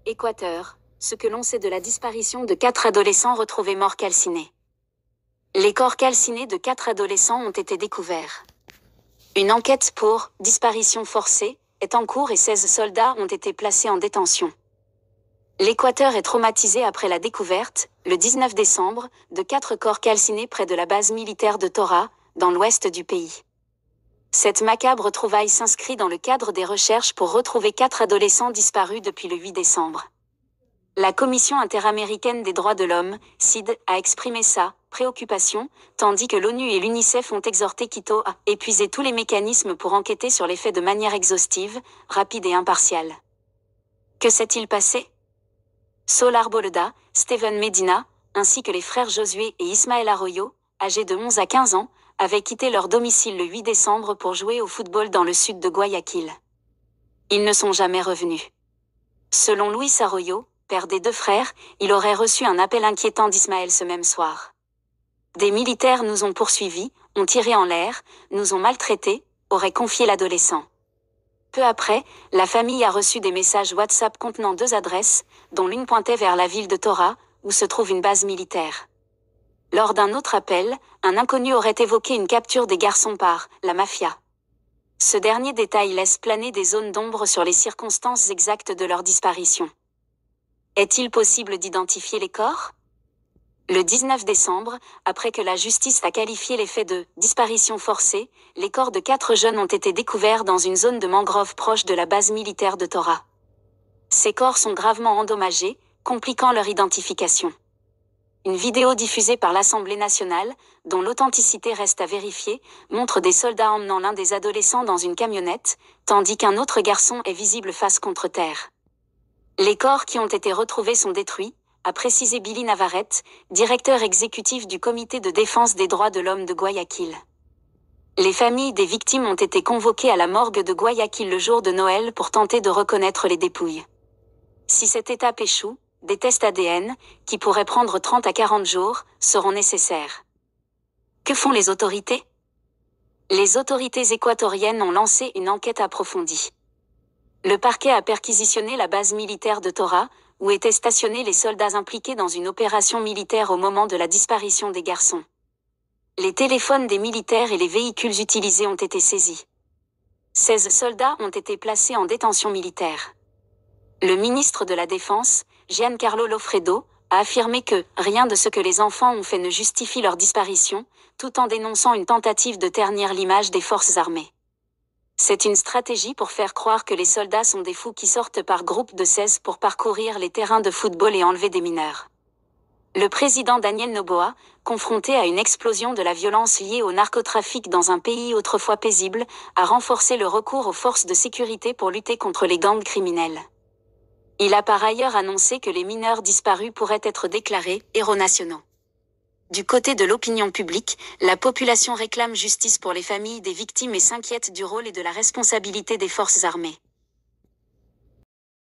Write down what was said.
Équateur, ce que l'on sait de la disparition de 4 adolescents retrouvés morts calcinés. Les corps calcinés de 4 adolescents ont été découverts. Une enquête pour « disparition forcée » est en cours et 16 soldats ont été placés en détention. L'Équateur est traumatisé après la découverte, le 19 décembre, de 4 corps calcinés près de la base militaire de Tora, dans l'ouest du pays. Cette macabre trouvaille s'inscrit dans le cadre des recherches pour retrouver 4 adolescents disparus depuis le 8 décembre. La Commission interaméricaine des droits de l'homme, CID, a exprimé sa préoccupation, tandis que l'ONU et l'UNICEF ont exhorté Quito à épuiser tous les mécanismes pour enquêter sur les faits de manière exhaustive, rapide et impartiale. Que s'est-il passé? Saul Arboleda, Steven Medina, ainsi que les frères Josué et Ismael Arroyo, âgés de 11 à 15 ans, avaient quitté leur domicile le 8 décembre pour jouer au football dans le sud de Guayaquil. Ils ne sont jamais revenus. Selon Luis Arroyo, père des 2 frères, il aurait reçu un appel inquiétant d'Ismaël ce même soir. Des militaires nous ont poursuivis, ont tiré en l'air, nous ont maltraités, aurait confié l'adolescent. Peu après, la famille a reçu des messages WhatsApp contenant 2 adresses, dont l'une pointait vers la ville de Tora, où se trouve une base militaire. Lors d'un autre appel, un inconnu aurait évoqué une capture des garçons par la mafia. Ce dernier détail laisse planer des zones d'ombre sur les circonstances exactes de leur disparition. Est-il possible d'identifier les corps? Le 19 décembre, après que la justice a qualifié les faits de « disparition forcée », les corps de 4 jeunes ont été découverts dans une zone de mangrove proche de la base militaire de Tora. Ces corps sont gravement endommagés, compliquant leur identification. Une vidéo diffusée par l'Assemblée nationale, dont l'authenticité reste à vérifier, montre des soldats emmenant l'un des adolescents dans une camionnette, tandis qu'un autre garçon est visible face contre terre. Les corps qui ont été retrouvés sont détruits, a précisé Billy Navarrete, directeur exécutif du Comité de défense des droits de l'homme de Guayaquil. Les familles des victimes ont été convoquées à la morgue de Guayaquil le jour de Noël pour tenter de reconnaître les dépouilles. Si cette étape échoue, des tests ADN, qui pourraient prendre 30 à 40 jours, seront nécessaires. Que font les autorités? Les autorités équatoriennes ont lancé une enquête approfondie. Le parquet a perquisitionné la base militaire de Tora, où étaient stationnés les soldats impliqués dans une opération militaire au moment de la disparition des garçons. Les téléphones des militaires et les véhicules utilisés ont été saisis. 16 soldats ont été placés en détention militaire. Le ministre de la Défense, Giancarlo Lofredo, a affirmé que « rien de ce que les enfants ont fait ne justifie leur disparition », tout en dénonçant une tentative de ternir l'image des forces armées. C'est une stratégie pour faire croire que les soldats sont des fous qui sortent par groupe de 16 pour parcourir les terrains de football et enlever des mineurs. Le président Daniel Noboa, confronté à une explosion de la violence liée au narcotrafic dans un pays autrefois paisible, a renforcé le recours aux forces de sécurité pour lutter contre les gangs criminels. Il a par ailleurs annoncé que les mineurs disparus pourraient être déclarés héros nationaux. Du côté de l'opinion publique, la population réclame justice pour les familles des victimes et s'inquiète du rôle et de la responsabilité des forces armées.